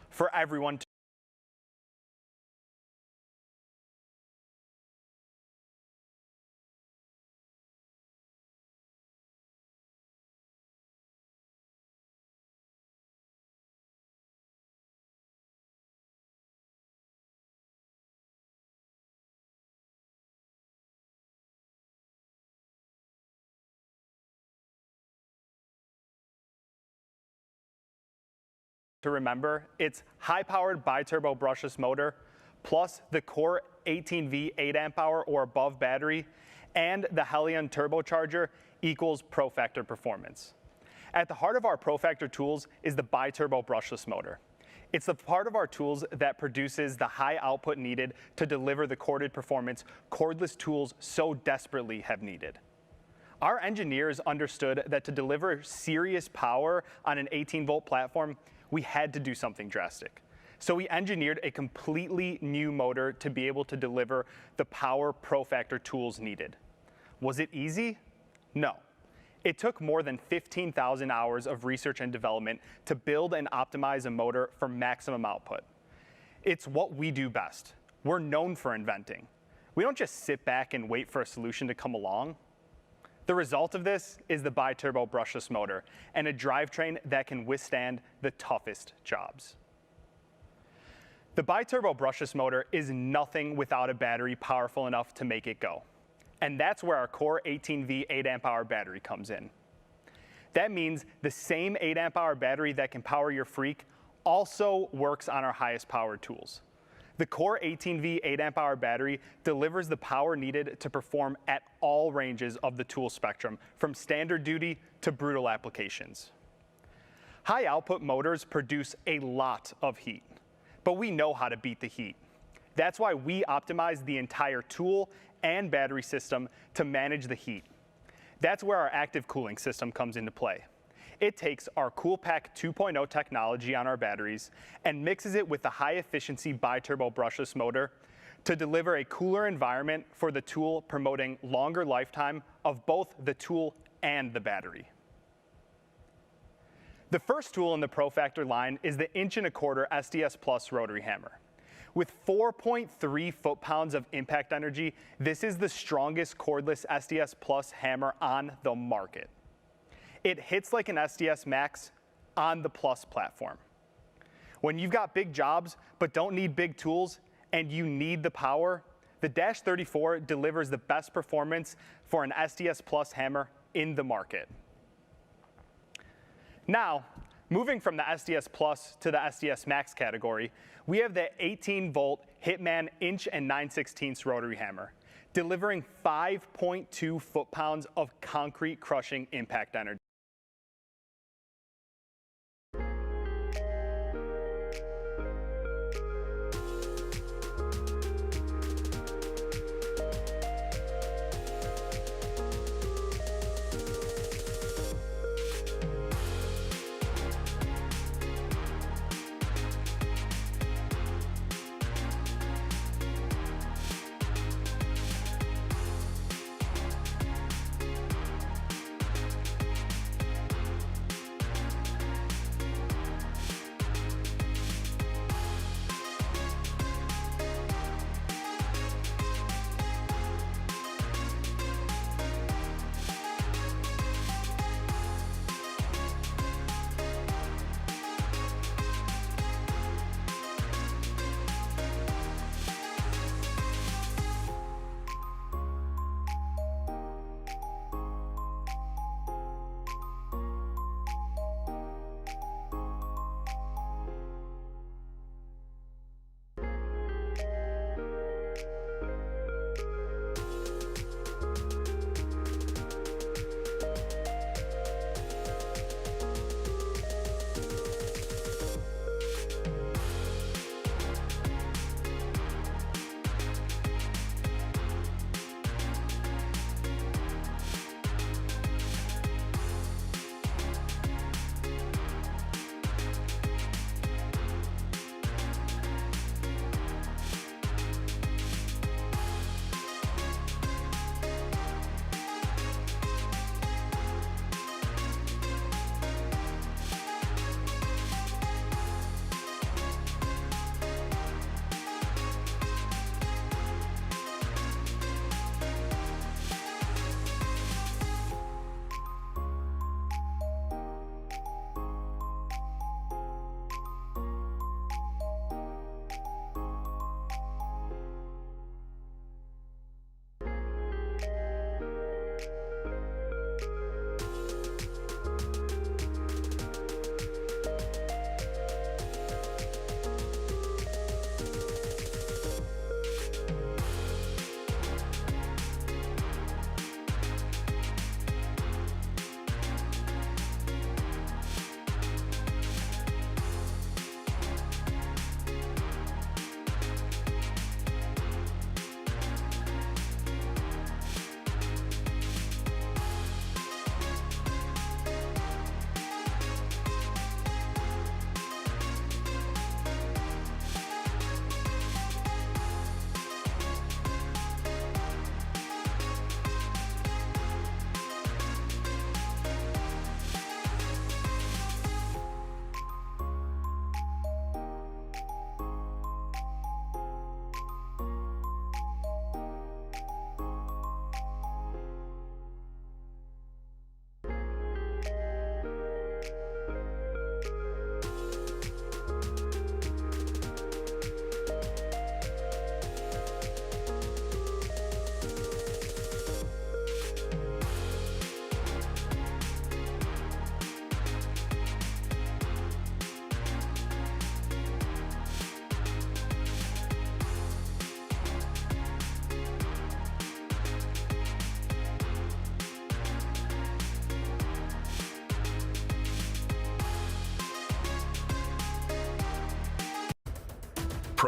for everyone to remember. It's high-powered bi-turbo brushless motor, plus the core 18V 8 amp hour or above battery, and the Helion turbocharger equals ProFactor performance. At the heart of our ProFactor tools is the bi-turbo brushless motor. It's the part of our tools that produces the high output needed to deliver the corded performance cordless tools so desperately have needed. Our engineers understood that to deliver serious power on an 18-volt platform, we had to do something drastic. So we engineered a completely new motor to be able to deliver the power ProFactor tools needed. Was it easy? No. It took more than 15,000 hours of research and development to build and optimize a motor for maximum output. It's what we do best. We're known for inventing. We don't just sit back and wait for a solution to come along. The result of this is the bi-turbo brushless motor and a drivetrain that can withstand the toughest jobs. The bi-turbo brushless motor is nothing without a battery powerful enough to make it go. And that's where our core 18V 8 amp hour battery comes in. That means the same 8 amp hour battery that can power your Freak also works on our highest powered tools. The core 18V 8 amp hour battery delivers the power needed to perform at all ranges of the tool spectrum, from standard duty to brutal applications. High output motors produce a lot of heat, but we know how to beat the heat. That's why we optimize the entire tool and battery system to manage the heat. That's where our active cooling system comes into play. It takes our CoolPack 2.0 technology on our batteries and mixes it with the high-efficiency bi-turbo brushless motor to deliver a cooler environment for the tool, promoting longer lifetime of both the tool and the battery. The first tool in the ProFactor line is the 1.25" SDS Plus rotary hammer. With 4.3 foot-pounds of impact energy, this is the strongest cordless SDS Plus hammer on the market. It hits like an SDS Max on the Plus platform. When you've got big jobs but don't need big tools and you need the power, the Dash 34 delivers the best performance for an SDS Plus hammer in the market. Now, moving from the SDS Plus to the SDS Max category, we have the 18-volt Hitman 1 9/16" rotary hammer, delivering 5.2 foot-pounds of concrete crushing impact energy.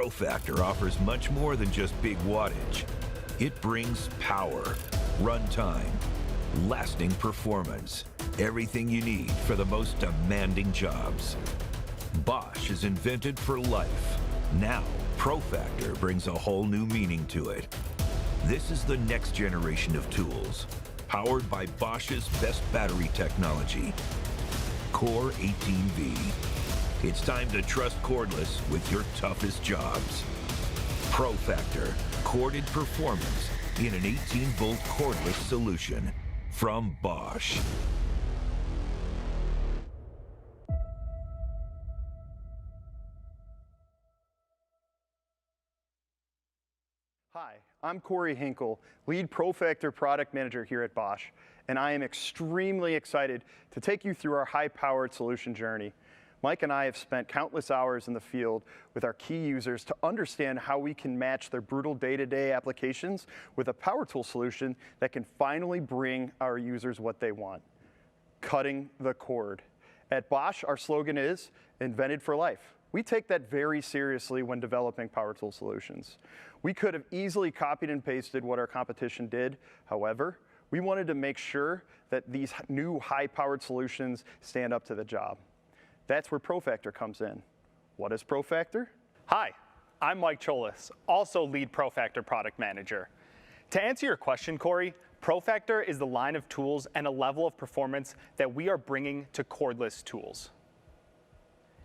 ProFactor offers much more than just big wattage. It brings power, runtime, lasting performance, everything you need for the most demanding jobs. Bosch is invented for life. Now, ProFactor brings a whole new meaning to it. This is the next generation of tools, powered by Bosch's best battery technology, Core 18V. It's time to trust cordless with your toughest jobs. ProFactor, corded performance in an 18-volt cordless solution from Bosch. Hi, I'm Corey Hinkle, lead ProFactor product manager here at Bosch, and I am extremely excited to take you through our high-powered solution journey. Mike and I have spent countless hours in the field with our key users to understand how we can match their brutal day-to-day applications with a power tool solution that can finally bring our users what they want: cutting the cord. At Bosch, our slogan is "Invented for Life." We take that very seriously when developing power tool solutions. We could have easily copied and pasted what our competition did. However, we wanted to make sure that these new high-powered solutions stand up to the job. That's where ProFactor comes in. What is ProFactor? Hi, I'm Mike Cholis, also lead ProFactor product manager. To answer your question, Corey, ProFactor is the line of tools and a level of performance that we are bringing to cordless tools.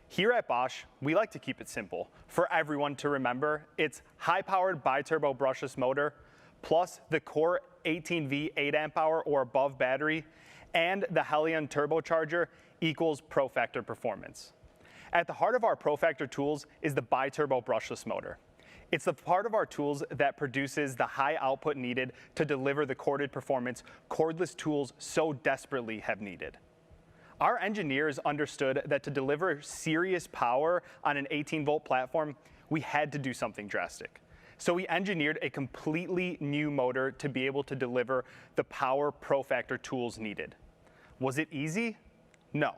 Here at Bosch, we like to keep it simple. For everyone to remember, it's high-powered bi-turbo brushless motor, plus the Core 18V 8 amp hour or above battery, and the Helion turbocharger equals ProFactor performance. At the heart of our ProFactor tools is the bi-turbo brushless motor. It's the part of our tools that produces the high output needed to deliver the corded performance cordless tools so desperately have needed. Our engineers understood that to deliver serious power on an 18-volt platform, we had to do something drastic. So we engineered a completely new motor to be able to deliver the power ProFactor tools needed. Was it easy? No.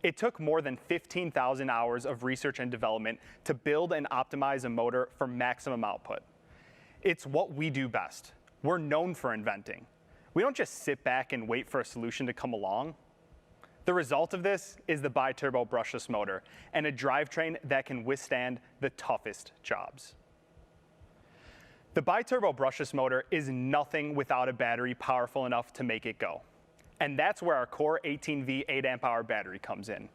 It took more than 15,000 hours of research and development to build and optimize a motor for maximum output. It's what we do best. We're known for inventing. We don't just sit back and wait for a solution to come along. The result of this is the bi-turbo brushless motor and a drivetrain that can withstand the toughest jobs. The bi-turbo brushless motor is nothing without a battery powerful enough to make it go. And that's where our Core 18V 8 amp hour battery comes in.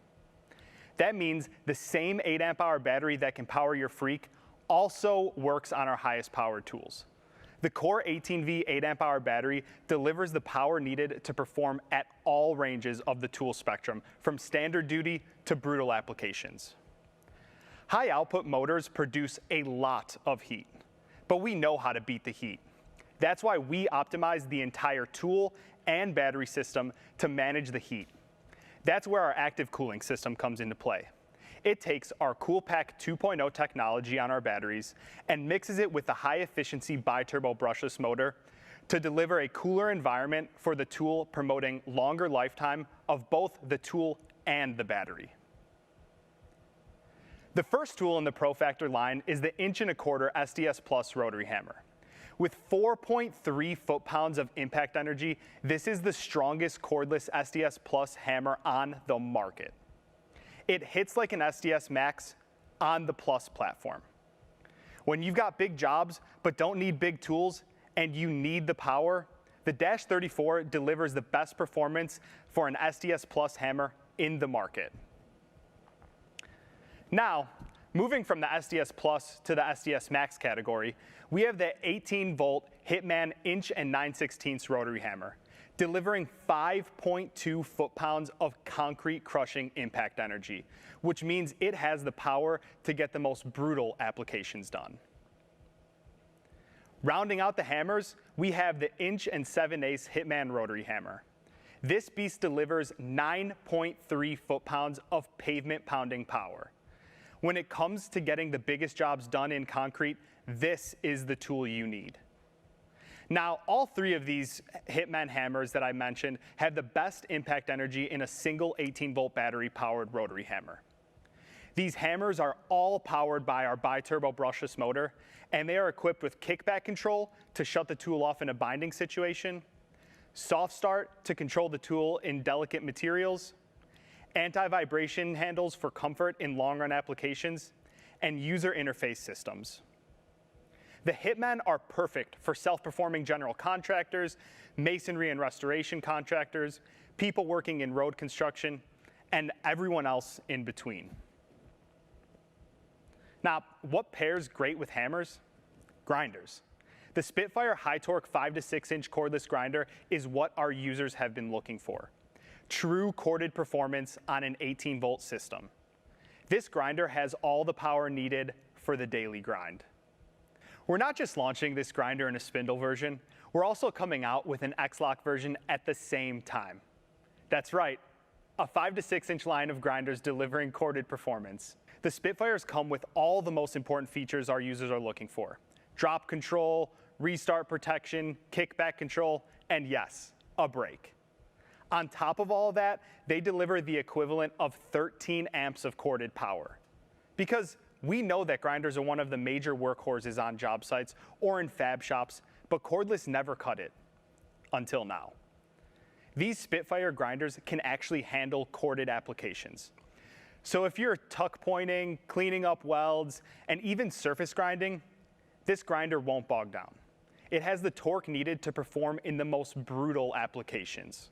That means the same 8 amp hour battery that can power your Freak also works on our highest powered tools. The Core 18V 8 amp hour battery delivers the power needed to perform at all ranges of the tool spectrum, from standard duty to brutal applications. High output motors produce a lot of heat, but we know how to beat the heat. That's why we optimize the entire tool and battery system to manage the heat. That's where our active cooling system comes into play. It takes our CoolPack 2.0 technology on our batteries and mixes it with the high-efficiency bi-turbo brushless motor to deliver a cooler environment for the tool, promoting longer lifetime of both the tool and the battery. The first tool in the ProFactor line is the 1.25" SDS Plus rotary hammer. With 4.3 foot-pounds of impact energy, this is the strongest cordless SDS Plus hammer on the market. It hits like an SDS Max on the Plus platform. When you've got big jobs but don't need big tools and you need the power, the Dash 34 delivers the best performance for an SDS Plus hammer in the market. Now, moving from the SDS Plus to the SDS Max category, we have the 18-volt Hitman 1 9/16" rotary hammer, delivering 5.2 foot-pounds of concrete crushing impact energy, which means it has the power to get the most brutal applications done. Rounding out the hammers, we have the 1 7/8" Hitman rotary hammer. This beast delivers 9.3 foot-pounds of pavement pounding power. When it comes to getting the biggest jobs done in concrete, this is the tool you need. Now, all three of these Hitman hammers that I mentioned have the best impact energy in a single 18-volt battery-powered rotary hammer. These hammers are all powered by our bi-turbo brushless motor, and they are equipped with kickback control to shut the tool off in a binding situation, soft start to control the tool in delicate materials, anti-vibration handles for comfort in long-run applications, and user interface systems. The Hitmen are perfect for self-performing general contractors, masonry and restoration contractors, people working in road construction, and everyone else in between. Now, what pairs great with hammers? Grinders. The Spitfire high torque 5 to 6 inch cordless grinder is what our users have been looking for. True corded performance on an 18-volt system. This grinder has all the power needed for the daily grind. We're not just launching this grinder in a spindle version, we're also coming out with an X-Lock version at the same time. That's right, a 5 to 6 inch line of grinders delivering corded performance. The Spitfires come with all the most important features our users are looking for. Drop control, restart protection, kickback control, and yes, a brake. On top of all of that, they deliver the equivalent of 13 amps of corded power. Because we know that grinders are one of the major workhorses on job sites or in fab shops, but cordless never cut it, until now. These Spitfire grinders can actually handle corded applications. So if you're tuck pointing, cleaning up welds, and even surface grinding, this grinder won't bog down. It has the torque needed to perform in the most brutal applications.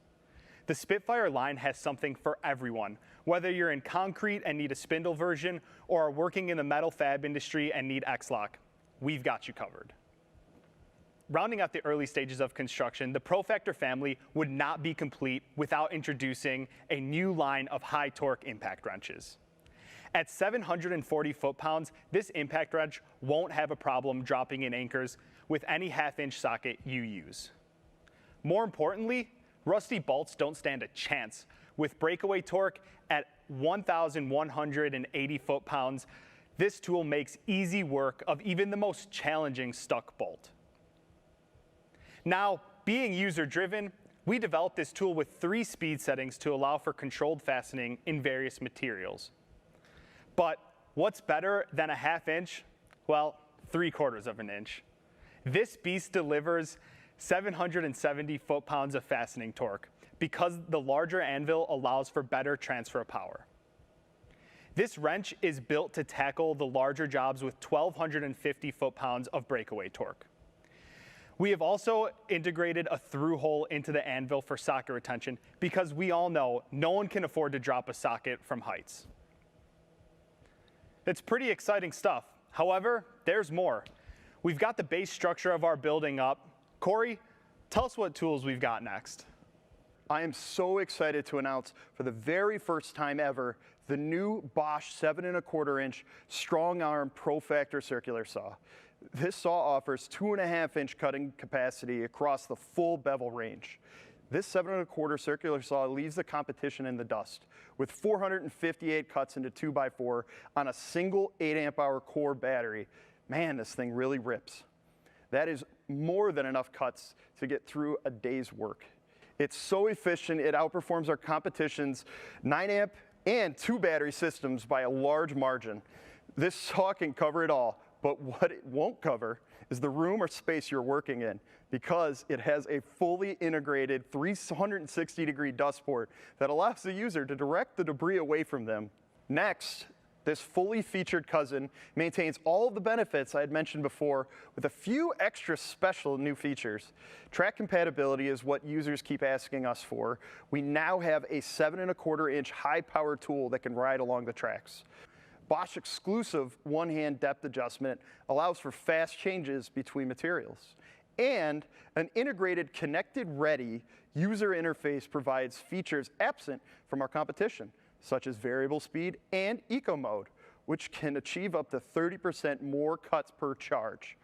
The Spitfire line has something for everyone, whether you're in concrete and need a spindle version or are working in the metal fab industry and need X-Lock, we've got you covered. Rounding out the early stages of construction, the ProFactor family would not be complete without introducing a new line of high torque impact wrenches. At 740 foot-pounds, this impact wrench won't have a problem dropping in anchors with any half-inch socket you use. More importantly, rusty bolts don't stand a chance. With breakaway torque at 1,180 foot-pounds, this tool makes easy work of even the most challenging stuck bolt. Now, being user-driven, we developed this tool with 3 speed settings to allow for controlled fastening in various materials. But what's better than a half-inch? Well, 3/4 of an inch. This beast delivers 770 foot-pounds of fastening torque because the larger anvil allows for better transfer power. This wrench is built to tackle the larger jobs with 1,250 foot-pounds of breakaway torque. We have also integrated a through hole into the anvil for socket retention because we all know no one can afford to drop a socket from heights. It's pretty exciting stuff. However, there's more. We've got the base structure of our building up. Corey, tell us what tools we've got next. I am so excited to announce for the very first time ever the new Bosch 7¼ inch strong arm ProFactor circular saw. This saw offers 2.5 inch cutting capacity across the full bevel range. This 7¼ circular saw leaves the competition in the dust with 458 cuts into 2x4 on a single 8 amp hour core battery. Man, this thing really rips. That is more than enough cuts to get through a day's work. It's so efficient, it outperforms our competition's 9 amp and 2 battery systems by a large margin. This saw can cover it all, but what it won't cover is the room or space you're working in because it has a fully integrated 360-degree dust port that allows the user to direct the debris away from them. Next, this fully featured cousin maintains all of the benefits I had mentioned before with a few extra special new features. Track compatibility is what users keep asking us for. We now have a 7¼ inch high power tool that can ride along the tracks. Bosch exclusive one-hand depth adjustment allows for fast changes between materials. And an integrated connected ready user interface provides features absent from our competition, such as variable speed and eco mode, which can achieve up to 30% more cuts per charge.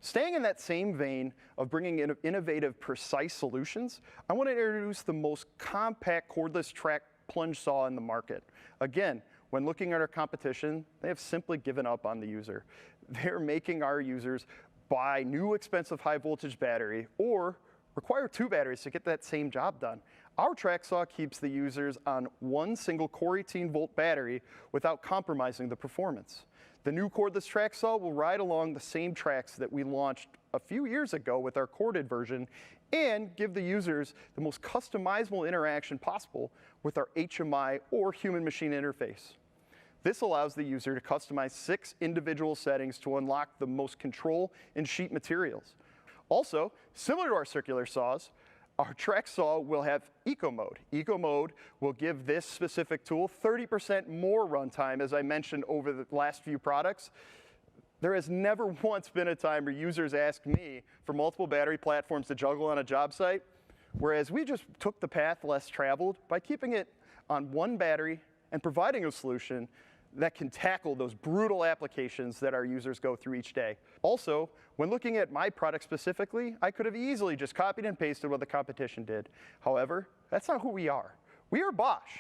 Staying in that same vein of bringing in innovative, precise solutions, I want to introduce the most compact cordless track plunge saw in the market. Again, when looking at our competition, they have simply given up on the user. They're making our users buy new expensive high voltage battery or require 2 batteries to get that same job done. Our track saw keeps the users on one single core 18-volt battery without compromising the performance. The new cordless track saw will ride along the same tracks that we launched a few years ago with our corded version and give the users the most customizable interaction possible with our HMI or human-machine interface. This allows the user to customize 6 individual settings to unlock the most control in sheet materials. Also, similar to our circular saws, our track saw will have Eco Mode. Eco Mode will give this specific tool 30% more runtime, as I mentioned over the last few products. There has never once been a time where users asked me for multiple battery platforms to juggle on a job site, whereas we just took the path less traveled by keeping it on one battery and providing a solution that can tackle those brutal applications that our users go through each day. Also, when looking at my product specifically, I could have easily just copied and pasted what the competition did. However, that's not who we are. We are Bosch.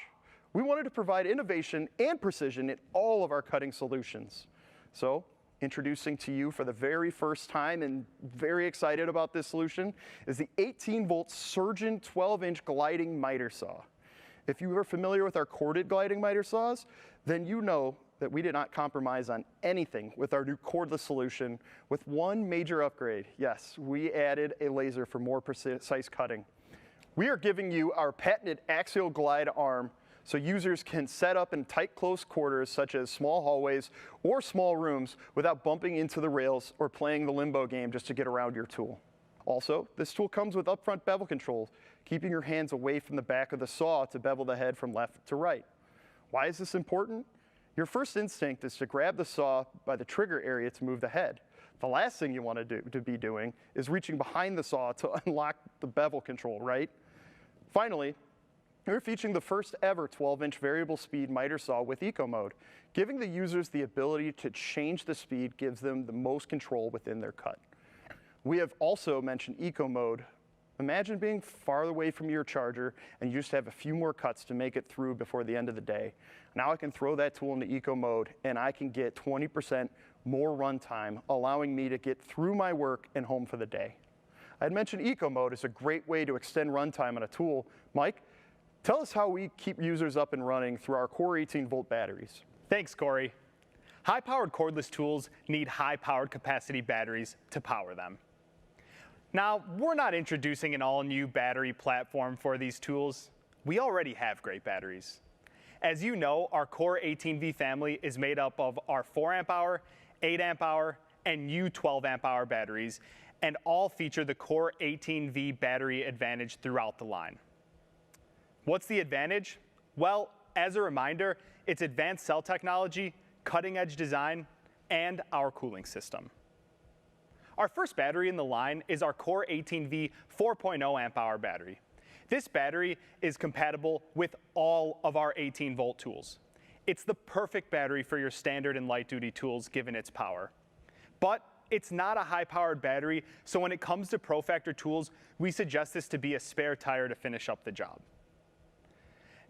We wanted to provide innovation and precision in all of our cutting solutions. So, introducing to you for the very first time and very excited about this solution is the 18-volt Surgeon 12-inch gliding miter saw. If you are familiar with our corded gliding miter saws, then you know that we did not compromise on anything with our new cordless solution with one major upgrade. Yes, we added a laser for more precise cutting. We are giving you our patented axial glide arm so users can set up in tight close quarters such as small hallways or small rooms without bumping into the rails or playing the limbo game just to get around your tool. Also, this tool comes with upfront bevel controls, keeping your hands away from the back of the saw to bevel the head from left to right. Why is this important? Your first instinct is to grab the saw by the trigger area to move the head. The last thing you want to be doing is reaching behind the saw to unlock the bevel control, right? Finally, we're featuring the first ever 12-inch variable speed miter saw with Eco Mode. Giving the users the ability to change the speed gives them the most control within their cut. We have also mentioned Eco Mode. Imagine being far away from your charger and you just have a few more cuts to make it through before the end of the day. Now I can throw that tool into Eco Mode and I can get 20% more runtime, allowing me to get through my work and home for the day. I'd mentioned Eco Mode is a great way to extend runtime on a tool. Mike, tell us how we keep users up and running through our core 18-volt batteries. Thanks, Corey. High-powered cordless tools need high-powered capacity batteries to power them. Now, we're not introducing an all-new battery platform for these tools. We already have great batteries. As you know, our Core 18V family is made up of our 4 amp hour, 8 amp hour, and new 12 amp hour batteries, and all feature the Core 18V battery advantage throughout the line. What's the advantage? Well, as a reminder, it's advanced cell technology, cutting-edge design, and our cooling system. Our first battery in the line is our Core 18V 4.0 amp hour battery. This battery is compatible with all of our 18-volt tools. It's the perfect battery for your standard and light-duty tools given its power. But it's not a high-powered battery, so when it comes to ProFactor tools, we suggest this to be a spare tire to finish up the job.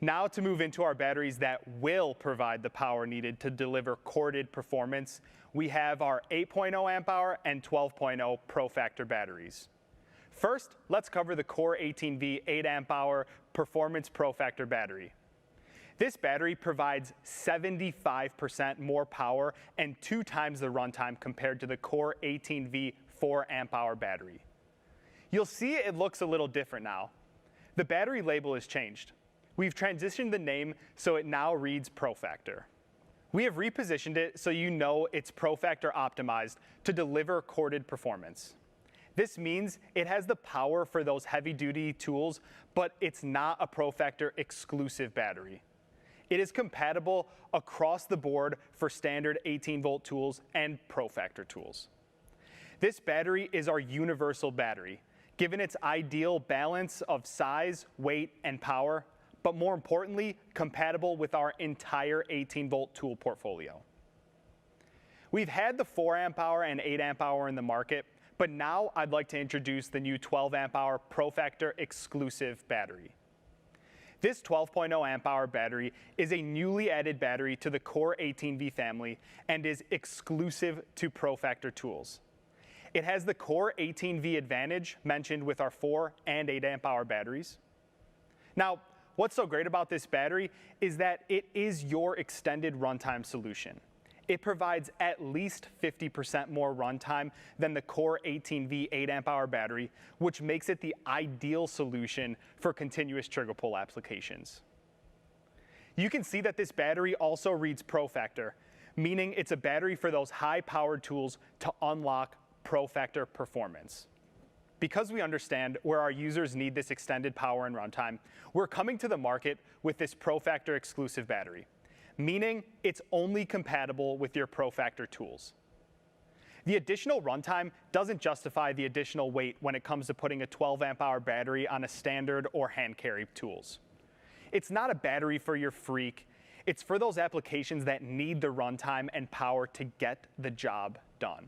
Now to move into our batteries that will provide the power needed to deliver corded performance, we have our 8.0 amp hour and 12.0 ProFactor batteries. First, let's cover the Core 18V 8 amp hour Performance ProFactor battery. This battery provides 75% more power and 2 times the runtime compared to the Core 18V 4 amp hour battery. You'll see it looks a little different now. The battery label has changed. We've transitioned the name so it now reads ProFactor. We have repositioned it so you know it's ProFactor optimized to deliver corded performance. This means it has the power for those heavy-duty tools, but it's not a ProFactor exclusive battery. It is compatible across the board for standard 18-volt tools and ProFactor tools. This battery is our universal battery, given its ideal balance of size, weight, and power, but more importantly, compatible with our entire 18-volt tool portfolio. We've had the 4 amp hour and 8 amp hour in the market, but now I'd like to introduce the new 12 amp hour ProFactor exclusive battery. This 12.0 amp hour battery is a newly added battery to the Core 18V family and is exclusive to ProFactor tools. It has the core 18V advantage mentioned with our 4 and 8 amp hour batteries. Now, what's so great about this battery is that it is your extended runtime solution. It provides at least 50% more runtime than the core 18V 8 amp hour battery, which makes it the ideal solution for continuous trigger pull applications. You can see that this battery also reads Pro-Factor, meaning it's a battery for those high-powered tools to unlock Pro-Factor performance. Because we understand where our users need this extended power and runtime, we're coming to the market with this Pro-Factor exclusive battery, meaning it's only compatible with your Pro-Factor tools. The additional runtime doesn't justify the additional weight when it comes to putting a 12 amp hour battery on a standard or hand carry tools. It's not a battery for your freak. It's for those applications that need the runtime and power to get the job done.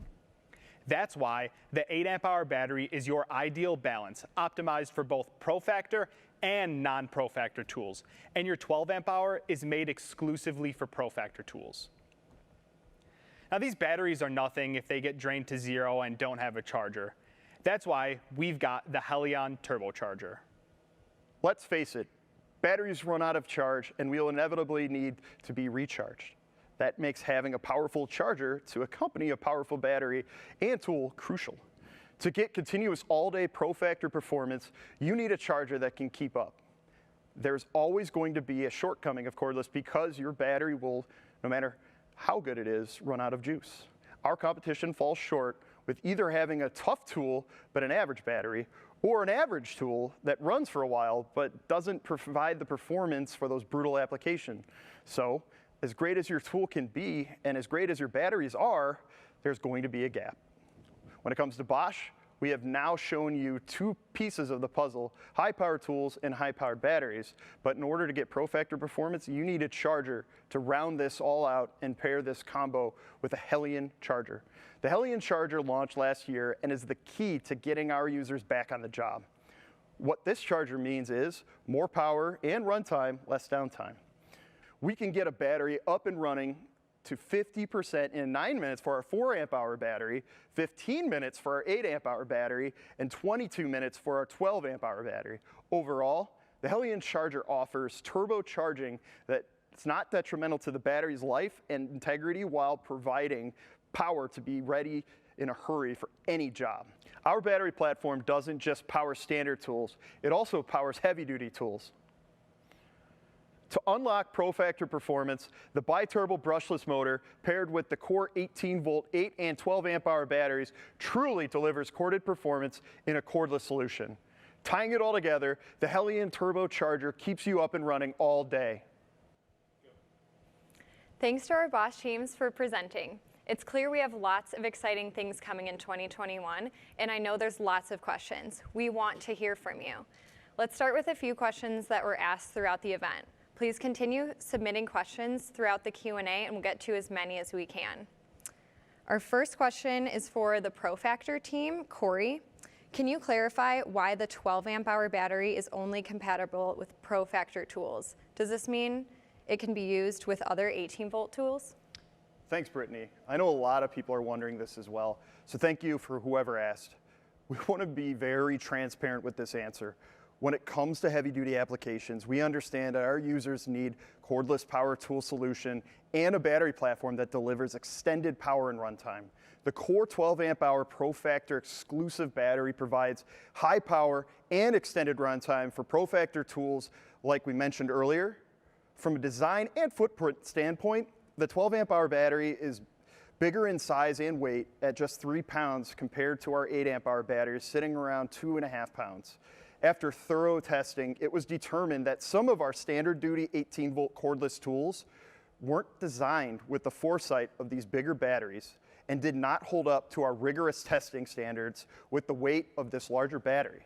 That's why the 8 amp hour battery is your ideal balance, optimized for both Pro-Factor and non-Pro-Factor tools. And your 12 amp hour is made exclusively for Pro-Factor tools. Now, these batteries are nothing if they get drained to zero and don't have a charger. That's why we've got the Helion turbocharger. Let's face it, batteries run out of charge and we'll inevitably need to be recharged. That makes having a powerful charger to accompany a powerful battery and tool crucial. To get continuous all-day Pro-Factor performance, you need a charger that can keep up. There's always going to be a shortcoming of cordless because your battery will, no matter how good it is, run out of juice. Our competition falls short with either having a tough tool but an average battery, or an average tool that runs for a while but doesn't provide the performance for those brutal applications. So, as great as your tool can be and as great as your batteries are, there's going to be a gap. When it comes to Bosch, we have now shown you 2 pieces of the puzzle, high-powered tools and high-powered batteries. But in order to get Pro-Factor performance, you need a charger to round this all out and pair this combo with a Helion charger. The Helion charger launched last year and is the key to getting our users back on the job. What this charger means is more power and runtime, less downtime. We can get a battery up and running to 50% in 9 minutes for our 4 amp hour battery, 15 minutes for our 8 amp hour battery, and 22 minutes for our 12 amp hour battery. Overall, the Helion charger offers turbocharging that's not detrimental to the battery's life and integrity while providing power to be ready in a hurry for any job. Our battery platform doesn't just power standard tools, it also powers heavy-duty tools. To unlock Pro-Factor performance, the bi-turbo brushless motor paired with the core 18-volt 8 and 12 amp hour batteries truly delivers corded performance in a cordless solution. Tying it all together, the Helion turbocharger keeps you up and running all day. Thanks to our Bosch teams for presenting. It's clear we have lots of exciting things coming in 2021, and I know there's lots of questions. We want to hear from you. Let's start with a few questions that were asked throughout the event. Please continue submitting questions throughout the Q&A, and we'll get to as many as we can. Our first question is for the Pro-Factor team, Corey. Can you clarify why the 12 amp hour battery is only compatible with Pro-Factor tools? Does this mean it can be used with other 18-volt tools? Thanks, Brittany. I know a lot of people are wondering this as well, so thank you for whoever asked. We want to be very transparent with this answer. When it comes to heavy-duty applications, we understand that our users need cordless power tool solution and a battery platform that delivers extended power and runtime. The core 12 amp hour Pro-Factor exclusive battery provides high power and extended runtime for Pro-Factor tools like we mentioned earlier. From a design and footprint standpoint, the 12 amp hour battery is bigger in size and weight at just 3 pounds compared to our 8 amp hour batteries sitting around 2.5 pounds. After thorough testing, it was determined that some of our standard duty 18-volt cordless tools weren't designed with the foresight of these bigger batteries and did not hold up to our rigorous testing standards with the weight of this larger battery.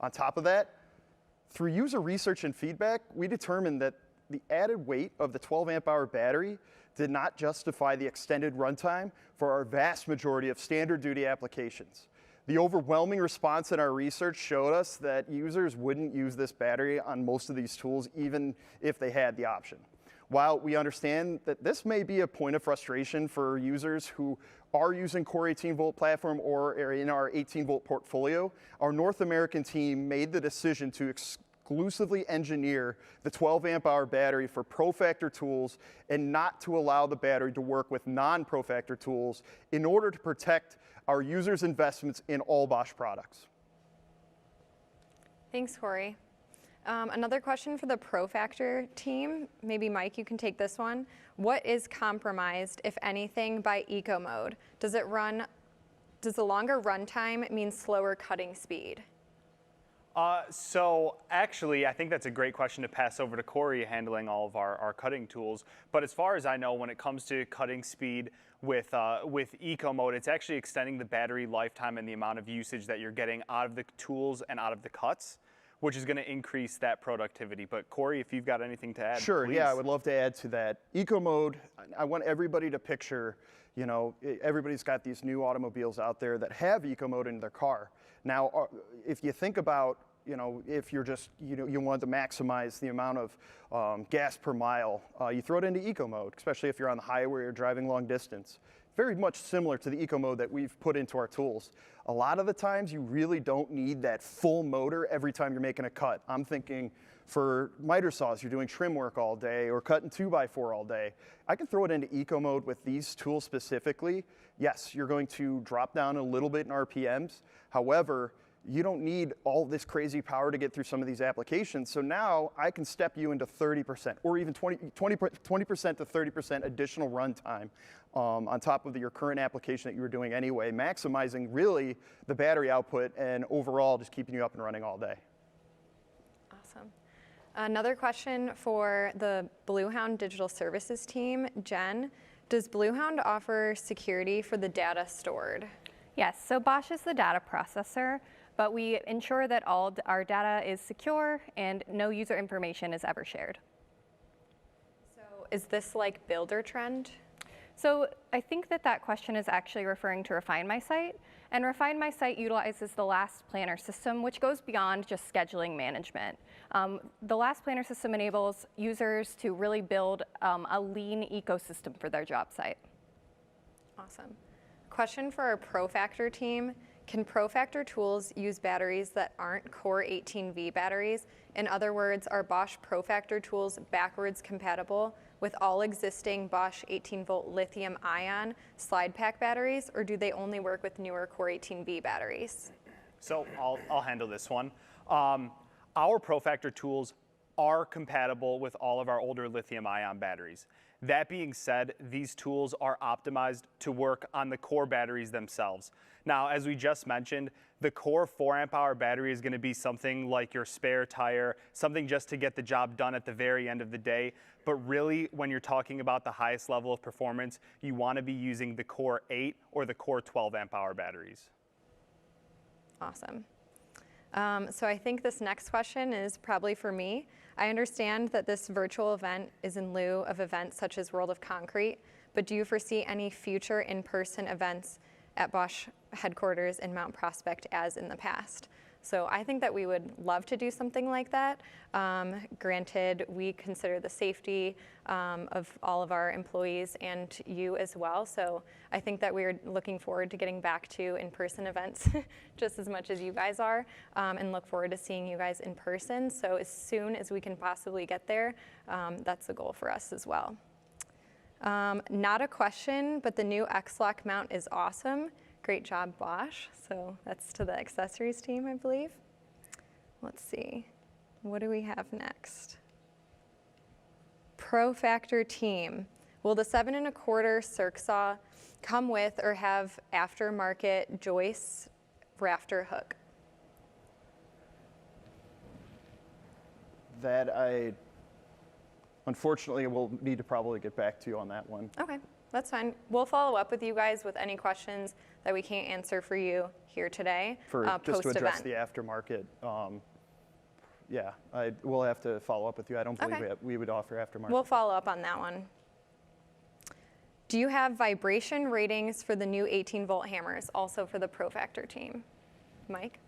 On top of that, through user research and feedback, we determined that the added weight of the 12 amp hour battery did not justify the extended runtime for our vast majority of standard duty applications. The overwhelming response in our research showed us that users wouldn't use this battery on most of these tools even if they had the option. while we understand that this may be a point of frustration for users who are using core 18-volt platform or are in our 18-volt portfolio, our North American team made the decision to exclusively engineer the 12-amp-hour battery for ProFactor tools and not to allow the battery to work with non-ProFactor tools in order to protect our users' investments in all Bosch products. Thanks, Corey. Another question for the ProFactor team. Maybe Mike, you can take this one. What is compromised, if anything, by eco mode? Does the longer runtime mean slower cutting speed? So actually, I think that's a great question to pass over to Corey, handling all of our cutting tools. But as far as I know, when it comes to cutting speed with eco mode, it's actually extending the battery lifetime and the amount of usage that you're getting out of the tools and out of the cuts, which is going to increase that productivity. But Corey, if you've got anything to add, sure, please. Yeah, I would love to add to that. Eco mode, I want everybody to picture, everybody's got these new automobiles out there that have eco mode in their car. Now, if you think about, if you're just, you want to maximize the amount of gas per mile, you throw it into eco mode, especially if you're on the highway or driving long distance. Very much similar to the eco mode that we've put into our tools. A lot of the times you really don't need that full motor every time you're making a cut. I'm thinking for miter saws, you're doing trim work all day or cutting 2x4 all day. I can throw it into eco mode with these tools specifically. Yes, you're going to drop down a little bit in RPMs. However, you don't need all this crazy power to get through some of these applications. So now I can step you into 30% or even 20% to 30% additional runtime on top of your current application that you were doing anyway, maximizing really the battery output and overall just keeping you up and running all day. Awesome. Another question for the Bluehound Digital Services team. Jen, does Bluehound offer security for the data stored? Yes, so Bosch is the data processor, but we ensure that all our data is secure and no user information is ever shared. So is this like Builder Trend? So I think that question is actually referring to Refine My Site, and Refine My Site utilizes the Last Planner system, which goes beyond just scheduling management. The Last Planner system enables users to really build a lean ecosystem for their job site. Awesome. Question for our ProFactor team. Can ProFactor tools use batteries that aren't Core 18V batteries? In other words, are Bosch ProFactor tools backwards compatible with all existing Bosch 18-volt lithium-ion slide pack batteries, or do they only work with newer Core 18V batteries? So I'll handle this one. Our ProFactor tools are compatible with all of our older lithium-ion batteries. That being said, these tools are optimized to work on the core batteries themselves. Now, as we just mentioned, the core 4-amp-hour battery is going to be something like your spare tire, something just to get the job done at the very end of the day. But really, when you're talking about the highest level of performance, you want to be using the core 8 or the core 12-amp-hour batteries. Awesome. So I think this next question is probably for me. I understand that this virtual event is in lieu of events such as World of Concrete, but do you foresee any future in-person events at Bosch headquarters in Mount Prospect as in the past? So I think that we would love to do something like that. Granted, we consider the safety of all of our employees and you as well. So I think that we're looking forward to getting back to in-person events just as much as you guys are, and look forward to seeing you guys in person. So as soon as we can possibly get there, that's the goal for us as well. Not a question, but the new X-Lock mount is awesome. Great job, Bosch. So that's to the accessories team, I believe. Let's see. What do we have next? ProFactor team. Will the 7 1/4 circ saw come with or have aftermarket joist rafter hook? That I unfortunately will need to probably get back to you on that one. Okay, that's fine. We'll follow up with you guys with any questions that we can't answer for you here today. For just to address post-event. the aftermarket, yeah, we'll have to follow up with you. I don't believe Okay. we would offer aftermarket. We'll follow up on that one. Do you have vibration ratings for the new 18-volt hammers, also for the ProFactor team? Mike?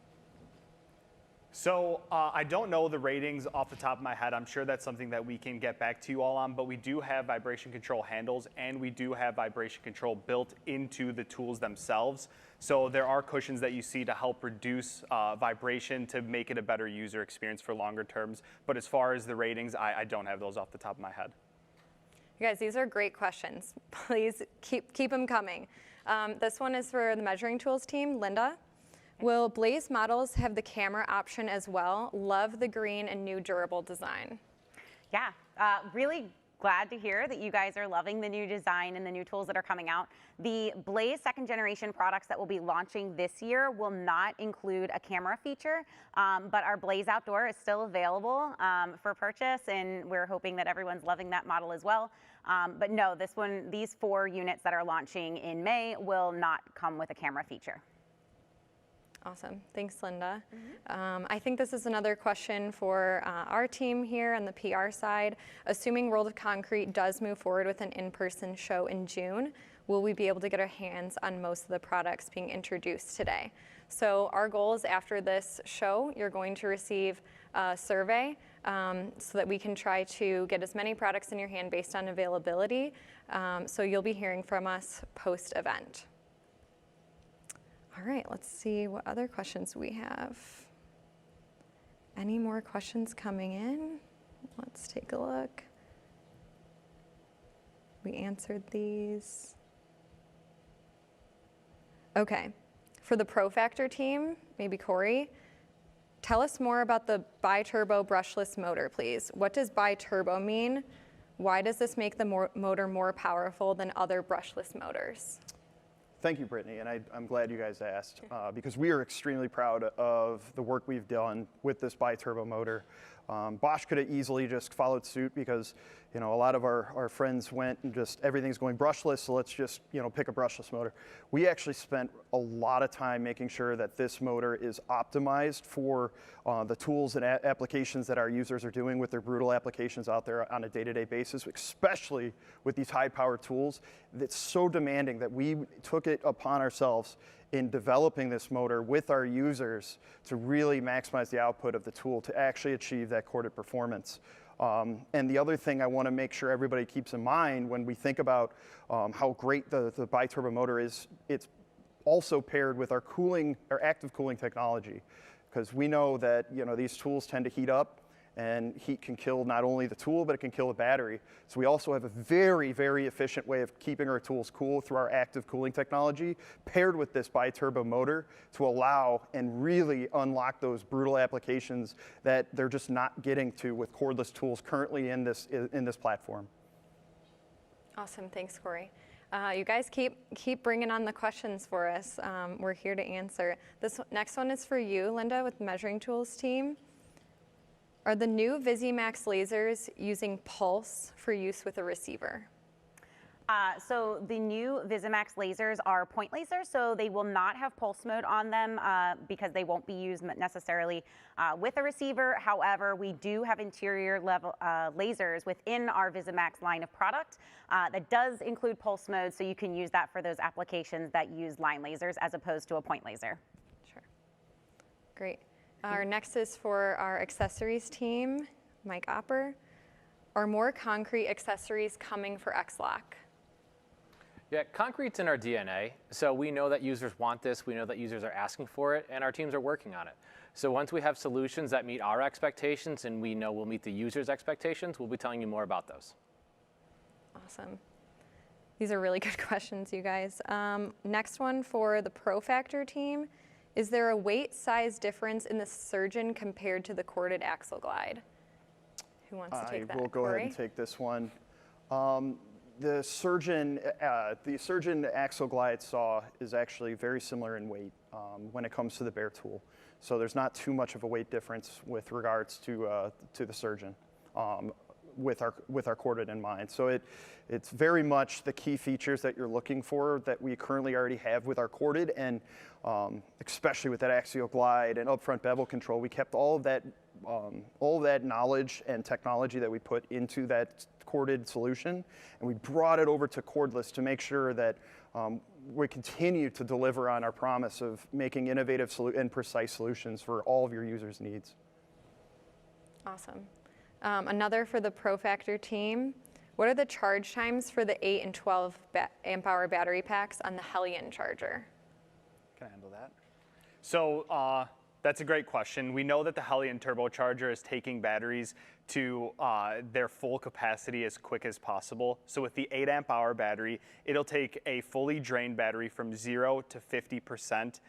So I don't know the ratings off the top of my head. I'm sure that's something that we can get back to you all on, but we do have vibration control handles and we do have vibration control built into the tools themselves. So there are cushions that you see to help reduce vibration to make it a better user experience for longer terms. But as far as the ratings, I don't have those off the top of my head. You guys, these are great questions. Please keep them coming. This one is for the measuring tools team, Linda. Will Blaze models have the camera option as well? Love the green and new durable design. Yeah, really glad to hear that you guys are loving the new design and the new tools that are coming out. The Blaze second generation products that will be launching this year will not include a camera feature, but our Blaze Outdoor is still available for purchase, and we're hoping that everyone's loving that model as well. But no, these 4 units that are launching in May will not come with a camera feature. Awesome. Thanks, Linda. I think this is another question for our team here on the PR side. Assuming World of Concrete does move forward with an in-person show in June, will we be able to get our hands on most of the products being introduced today? So our goal is after this show, you're going to receive a survey so that we can try to get as many products in your hand based on availability. So you'll be hearing from us post-event. All right, let's see what other questions we have. Any more questions coming in? Let's take a look. We answered these. Okay, for the Pro Factor team, maybe Corey, tell us more about the bi-turbo brushless motor, please. What does bi-turbo mean? Why does this make the motor more powerful than other brushless motors? Thank you, Brittany, and I'm glad you guys asked because we are extremely proud of the work we've done with this bi-turbo motor. Bosch could have easily just followed suit because, you know, a lot of our friends went and just everything's going brushless, so let's just, you know, pick a brushless motor. We actually spent a lot of time making sure that this motor is optimized for the tools and applications that our users are doing with their brutal applications out there on a day-to-day basis, especially with these high-powered tools. It's so demanding that we took it upon ourselves in developing this motor with our users to really maximize the output of the tool to actually achieve that corded performance. And the other thing I want to make sure everybody keeps in mind when we think about how great the bi-turbo motor is, it's also paired with our cooling, our active cooling technology, because we know that, you know, these tools tend to heat up, and heat can kill not only the tool, but it can kill the battery. So we also have a very, very efficient way of keeping our tools cool through our active cooling technology, paired with this bi-turbo motor to allow and really unlock those brutal applications that they're just not getting to with cordless tools currently in this platform. Awesome, thanks, Corey. You guys keep bringing on the questions for us. We're here to answer. This next one is for you, Linda, with the measuring tools team. Are the new VisiMax lasers using pulse for use with a receiver? So the new VisiMax lasers are point lasers, so they will not have pulse mode on them because they won't be used necessarily with a receiver. However, we do have interior level lasers within our VisiMax line of product that does include pulse mode, so you can use that for those applications that use line lasers as opposed to a point laser. Sure. Great. Our next is for our accessories team, Mike Opper. Are more concrete accessories coming for X-Lock? Yeah, concrete's in our DNA, so we know that users want this, we know that users are asking for it, and our teams are working on it. So once we have solutions that meet our expectations and we know we'll meet the user's expectations, we'll be telling you more about those. Awesome. These are really good questions, you guys. Next one for the Pro Factor team. Is there a weight size difference in the Surgeon compared to the corded axle glide? Who wants to take that? I will go ahead and take this one. The Surgeon axle glide saw is actually very similar in weight when it comes to the bare tool. So there's not too much of a weight difference with regards to the Surgeon with our corded in mind. So it's very much the key features that you're looking for that we currently already have with our corded, and especially with that axial glide and upfront bevel control, we kept all of that knowledge and technology that we put into that corded solution, and we brought it over to cordless to make sure that we continue to deliver on our promise of making innovative and precise solutions for all of your users' needs. Awesome. Another for the ProFactor team. What are the charge times for the 8 and 12 amp hour battery packs on the Hellion charger? Can I handle that? So that's a great question. We know that the Hellion turbocharger is taking batteries to their full capacity as quick as possible. So with the 8 amp hour battery, it'll take a fully drained battery from 0 to 50%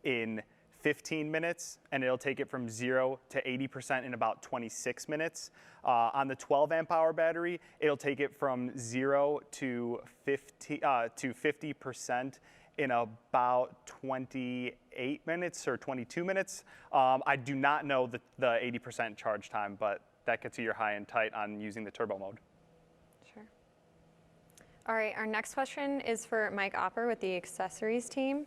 in 15 minutes, and it'll take it from 0 to 80% in about 26 minutes. On the 12 amp hour battery, it'll take it from 0 to 50% in about 28 minutes or 22 minutes. I do not know the 80% charge time, but that gets you your high and tight on using the turbo mode. Sure. All right, our next question is for Mike Opper with the accessories team.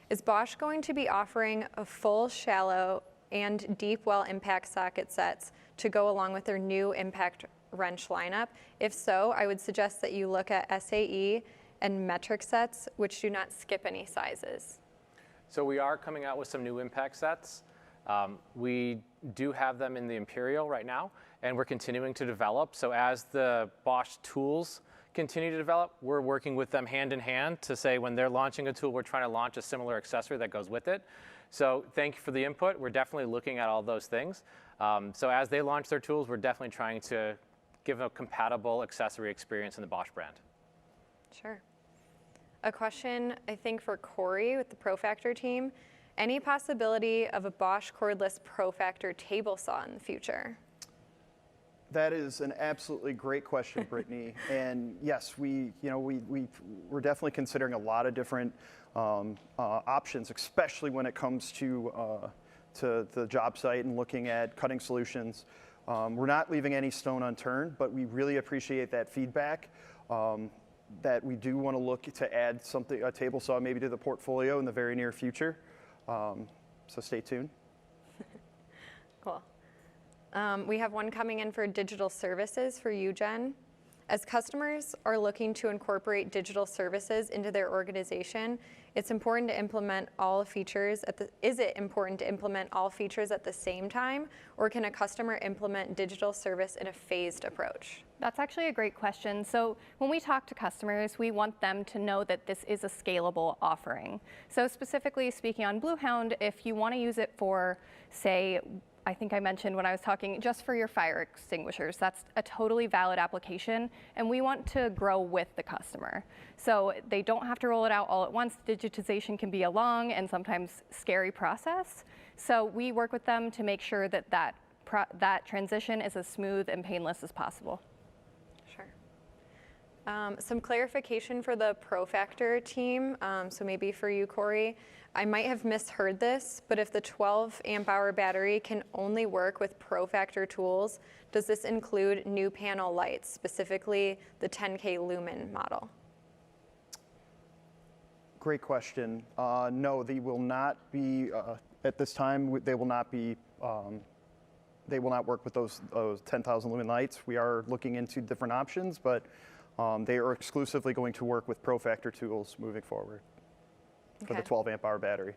Is Bosch going to be offering a full shallow and deep well impact socket sets to go along with their new impact wrench lineup? If so, I would suggest that you look at SAE and metric sets, which do not skip any sizes. So we are coming out with some new impact sets. We do have them in the Imperial right now, and we're continuing to develop. So as the Bosch tools continue to develop, we're working with them hand in hand to say when they're launching a tool, we're trying to launch a similar accessory that goes with it. So thank you for the input. We're definitely looking at all those things. So as they launch their tools, we're definitely trying to give a compatible accessory experience in the Bosch brand. Sure. A question, I think, for Corey with the ProFactor team. Any possibility of a Bosch cordless ProFactor table saw in the future? That is an absolutely great question, Brittany. And yes, we're definitely considering a lot of different options, especially when it comes to the job site and looking at cutting solutions. We're not leaving any stone unturned, but we really appreciate that feedback. That we do want to look to add something, a table saw maybe to the portfolio in the very near future. So stay tuned. Cool. We have one coming in for digital services for you, Jen. As customers are looking to incorporate digital services into their organization, it's important to implement all features is it important to implement all features at the same time, or can a customer implement digital service in a phased approach? That's actually a great question. So when we talk to customers, we want them to know that this is a scalable offering. So specifically speaking on Bluehound, if you want to use it for, say, I think I mentioned when I was talking, just for your fire extinguishers, that's a totally valid application, and we want to grow with the customer. So they don't have to roll it out all at once. Digitization can be a long and sometimes scary process. So we work with them to make sure that that transition is as smooth and painless as possible. Sure. Some clarification for the ProFactor team, so maybe for you, Corey. I might have misheard this, but if the 12 amp hour battery can only work with ProFactor tools, does this include new panel lights, specifically the 10K lumen model? Great question. No, they will not be, at this time, they will not work with those 10,000 lumen lights. We are looking into different options, but they are exclusively going to work with ProFactor tools moving forward. For the 12 amp hour battery.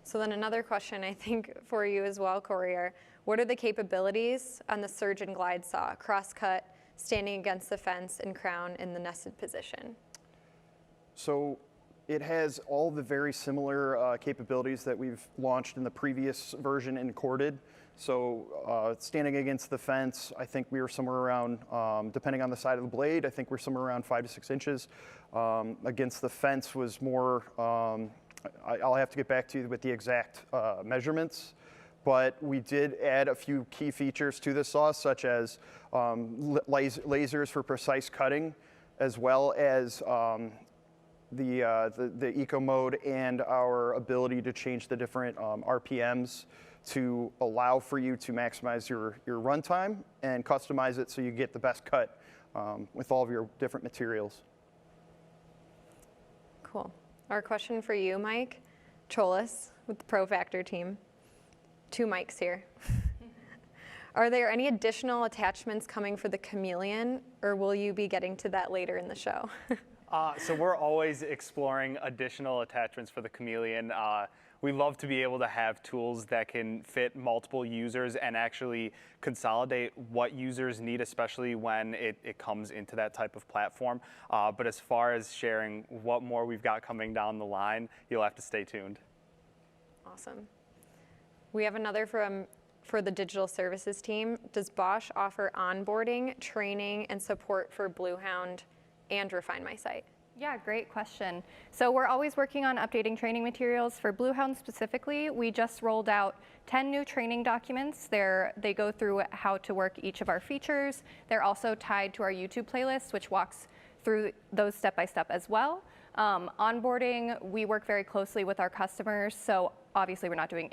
So then another question I think for you as well, Corey, are what are the capabilities on the Surge and Glide saw, cross-cut, standing against the fence, and crown in the nested position? So it has all the very similar capabilities that we've launched in the previous version in corded. So standing against the fence, I think we were somewhere around, depending on the side of the blade, I think we're somewhere around 5 to 6 inches. Against the fence was more, I'll have to get back to you with the exact measurements, but we did add a few key features to the saw, such as lasers for precise cutting, as well as the eco mode and our ability to change the different RPMs to allow for you to maximize your runtime and customize it so you get the best cut with all of your different materials. Cool. Our question for you, Mike Cholis with the ProFactor team. 2 mics here. Are there any additional attachments coming for the Chameleon, or will you be getting to that later in the show? So we're always exploring additional attachments for the Chameleon. We love to be able to have tools that can fit multiple users and actually consolidate what users need, especially when it comes into that type of platform. But as far as sharing what more we've got coming down the line, you'll have to stay tuned. Awesome. We have another for the digital services team. Does Bosch offer onboarding, training, and support for Bluehound and Refine My Site? Yeah, great question. So we're always working on updating training materials. For Bluehound specifically, we just rolled out 10 new training documents. They go through how to work each of our features. They're also tied to our YouTube playlist, which walks through those step by step as well. Onboarding, we work very closely with our customers. So obviously we're not doing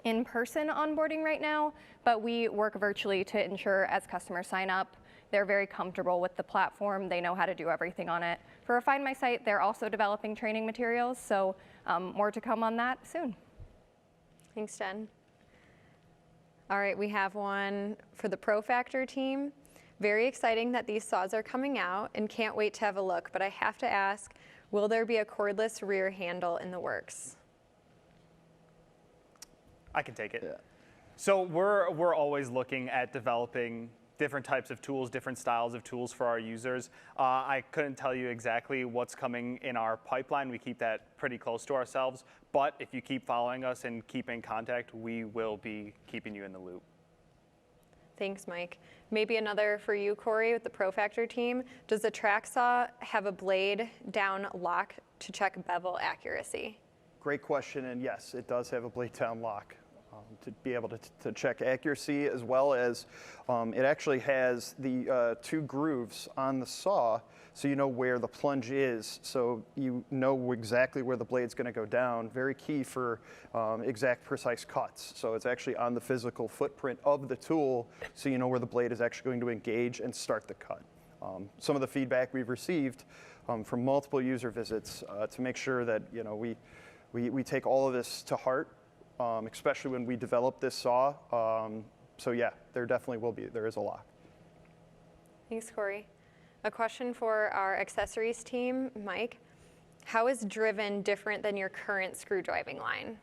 in-person onboarding right now, but we work virtually to ensure as customers sign up, they're very comfortable with the platform. They know how to do everything on it. For Refine My Site, they're also developing training materials, so more to come on that soon. Thanks, Jen. All right, we have one for the ProFactor team. Very exciting that these saws are coming out and can't wait to have a look, but I have to ask, will there be a cordless rear handle in the works? I can take it. Yeah. So we're always looking at developing different types of tools, different styles of tools for our users. I couldn't tell you exactly what's coming in our pipeline. We keep that pretty close to ourselves. But if you keep following us and keep in contact, we will be keeping you in the loop. Thanks, Mike. Maybe another for you, Corey, with the ProFactor team. Does the track saw have a blade down lock to check bevel accuracy? Great question, and yes, it does have a blade down lock to be able to check accuracy, as well as it actually has the 2 grooves on the saw, so you know where the plunge is, so you know exactly where the blade's going to go down. Very key for exact, precise cuts. So it's actually on the physical footprint of the tool, so you know where the blade is actually going to engage and start the cut. Some of the feedback we've received from multiple user visits to make sure that we take all of this to heart, especially when we develop this saw. So yeah, there definitely will be. There is a lock. Thanks, Corey. A question for our accessories team, Mike. How is Driven different than your current screw driving line?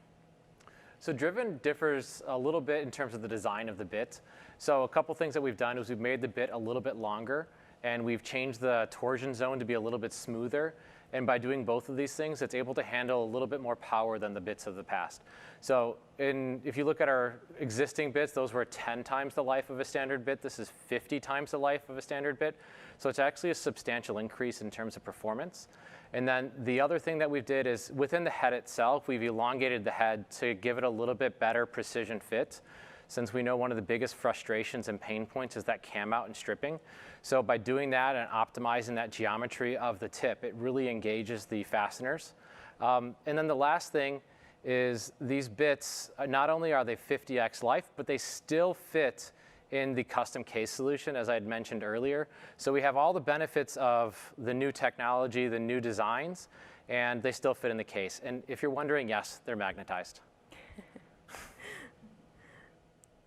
So Driven differs a little bit in terms of the design of the bit. So a couple things that we've done is we've made the bit a little bit longer, and we've changed the torsion zone to be a little bit smoother. And by doing both of these things, it's able to handle a little bit more power than the bits of the past. So if you look at our existing bits, those were 10 times the life of a standard bit. This is 50 times the life of a standard bit. So it's actually a substantial increase in terms of performance. And then the other thing that we did is within the head itself, we've elongated the head to give it a little bit better precision fit, since we know one of the biggest frustrations and pain points is that cam out and stripping. So by doing that and optimizing that geometry of the tip, it really engages the fasteners. And then the last thing is these bits, not only are they 50x life, but they still fit in the custom case solution, as I had mentioned earlier. So we have all the benefits of the new technology, the new designs, and they still fit in the case. And if you're wondering, yes, they're magnetized.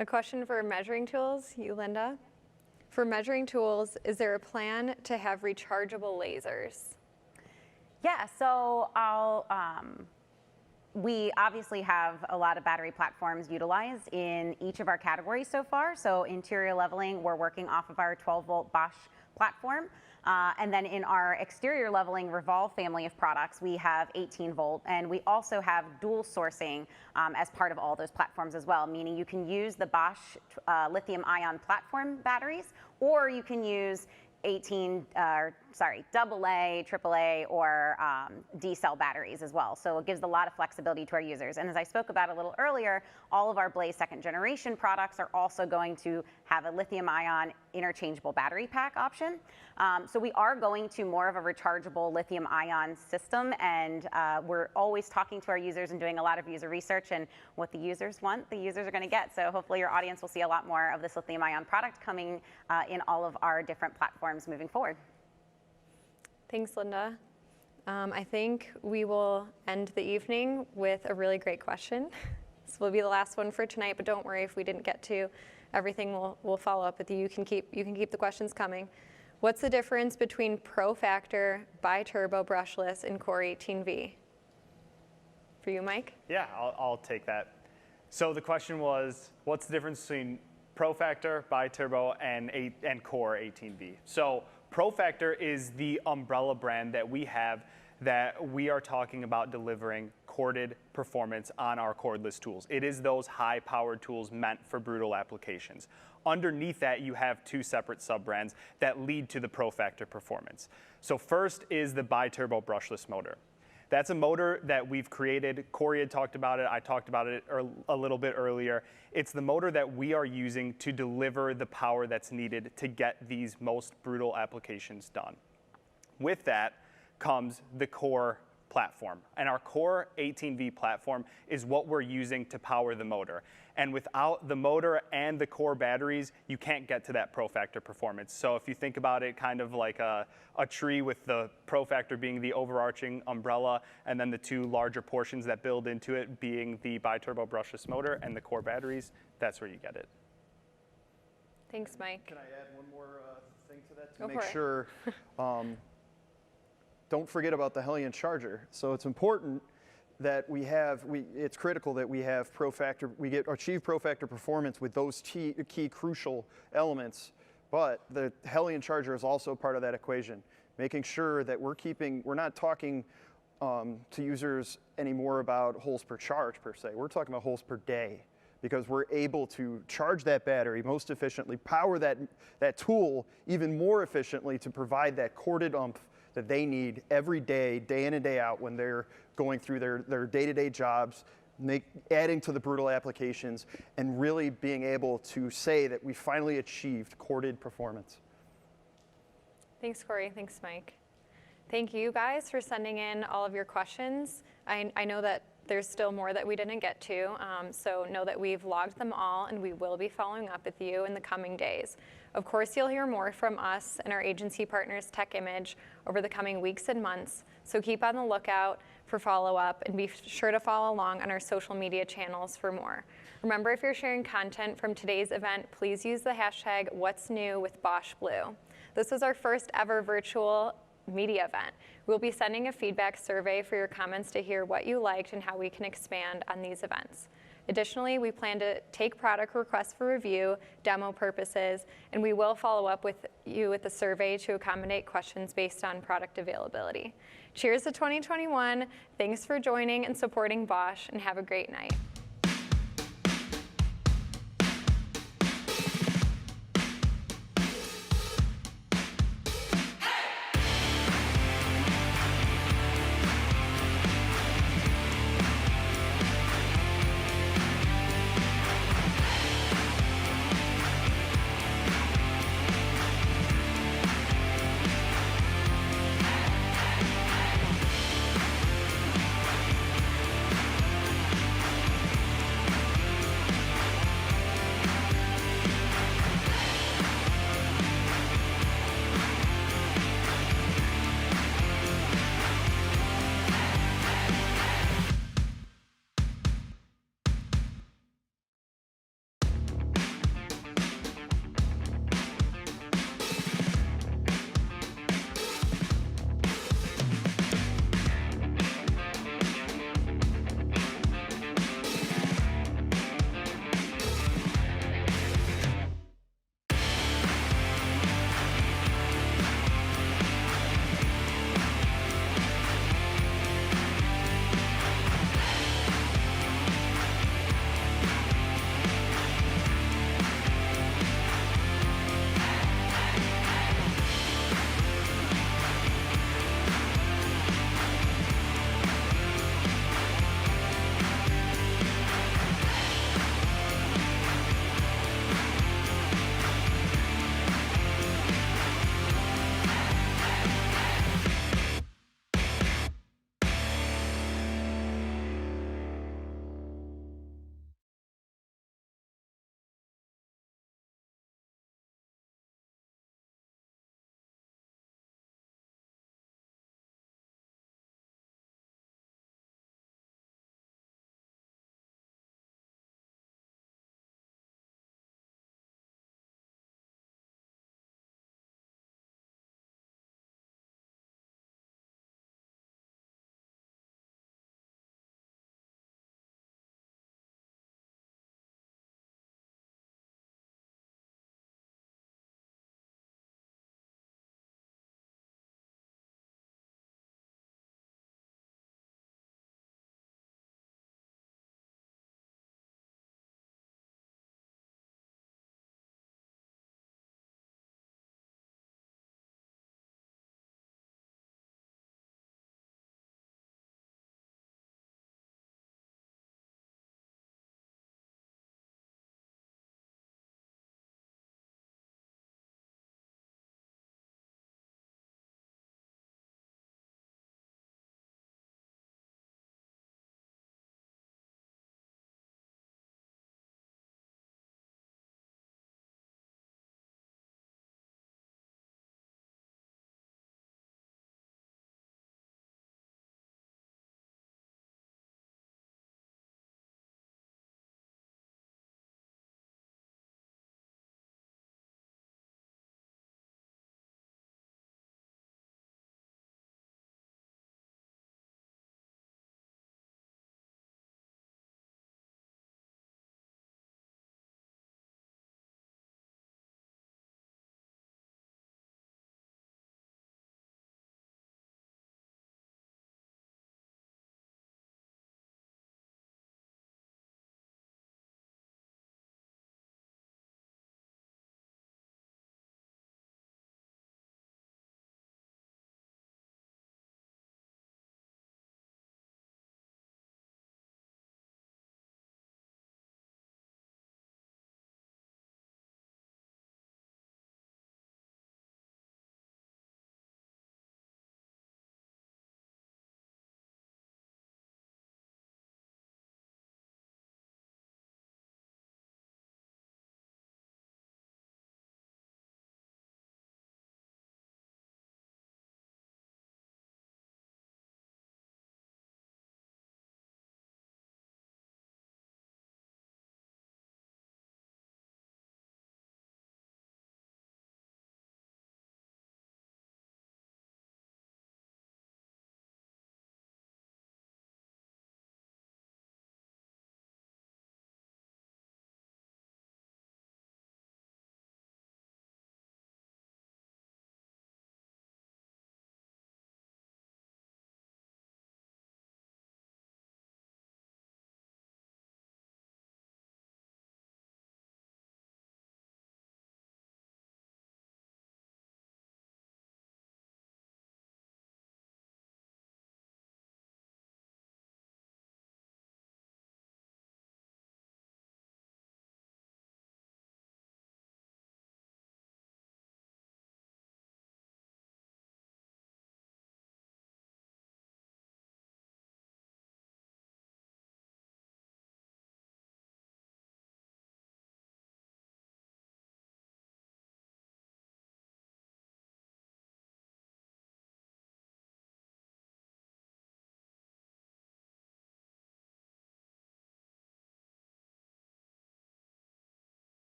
A question for measuring tools, you, Linda. For measuring tools, is there a plan to have rechargeable lasers? Yeah, so we obviously have a lot of battery platforms utilized in each of our categories so far. So interior leveling, we're working off of our 12-volt Bosch platform. And then in our exterior leveling Revolve family of products, we have 18 volt, and we also have dual sourcing as part of all those platforms as well, meaning you can use the Bosch lithium ion platform batteries, or you can use AA, AAA, or D-cell batteries as well. So it gives a lot of flexibility to our users. And as I spoke about a little earlier, all of our Blaze second generation products are also going to have a lithium ion interchangeable battery pack option. So we are going to more of a rechargeable lithium ion system, and we're always talking to our users and doing a lot of user research, and what the users want, the users are going to get. So hopefully your audience will see a lot more of this lithium ion product coming in all of our different platforms moving forward. Thanks, Linda. I think we will end the evening with a really great question. This will be the last one for tonight, but don't worry if we didn't get to everything. We'll follow up with you. You can keep the questions coming. What's the difference between Pro Factor, Bi-Turbo Brushless, and Core 18V? For you, Mike? Yeah, I'll take that. So the question was, what's the difference between Pro Factor, Bi-Turbo, and Core 18V? So Pro Factor is the umbrella brand that we have that we are talking about delivering corded performance on our cordless tools. It is those high-powered tools meant for brutal applications. Underneath that, you have two separate sub-brands that lead to the Pro Factor performance. So first is the Bi-Turbo brushless motor. That's a motor that we've created. Corey had talked about it. I talked about it a little bit earlier. It's the motor that we are using to deliver the power that's needed to get these most brutal applications done. With that comes the Core platform. And our Core 18V platform is what we're using to power the motor. And without the motor and the Core batteries, you can't get to that Pro Factor performance. So if you think about it kind of like a tree with the Pro Factor being the overarching umbrella, and then the two larger portions that build into it being the Bi-Turbo brushless motor and the Core batteries, that's where you get it. Thanks, Mike. Can I add one more thing to that to Go make for it. sure? Don't forget about the Hellion charger. So it's important that it's critical that we have Pro Factor, achieve Pro Factor performance with those key crucial elements, but the Hellion charger is also part of that equation, making sure that we're not talking to users anymore about holes per charge per se. We're talking about holes per day, because we're able to charge that battery most efficiently, power that tool even more efficiently to provide that corded oomph that they need every day, day in and day out, when they're going through their day-to-day jobs, adding to the brutal applications, and really being able to say that we finally achieved corded performance. Thanks, Corey. Thanks, Mike. Thank you guys for sending in all of your questions. I know that there's still more that we didn't get to, so know that we've logged them all, and we will be following up with you in the coming days. Of course, you'll hear more from us and our agency partners, Tech Image, over the coming weeks and months, so keep on the lookout for follow-up, and be sure to follow along on our social media channels for more. Remember, if you're sharing content from today's event, please use the hashtag What's New with Bosch Blue. This was our first ever virtual media event. We'll be sending a feedback survey for your comments to hear what you liked and how we can expand on these events. Additionally, we plan to take product requests for review, demo purposes, and we will follow up with you with a survey to accommodate questions based on product availability. Cheers to 2021. Thanks for joining and supporting Bosch, and have a great night.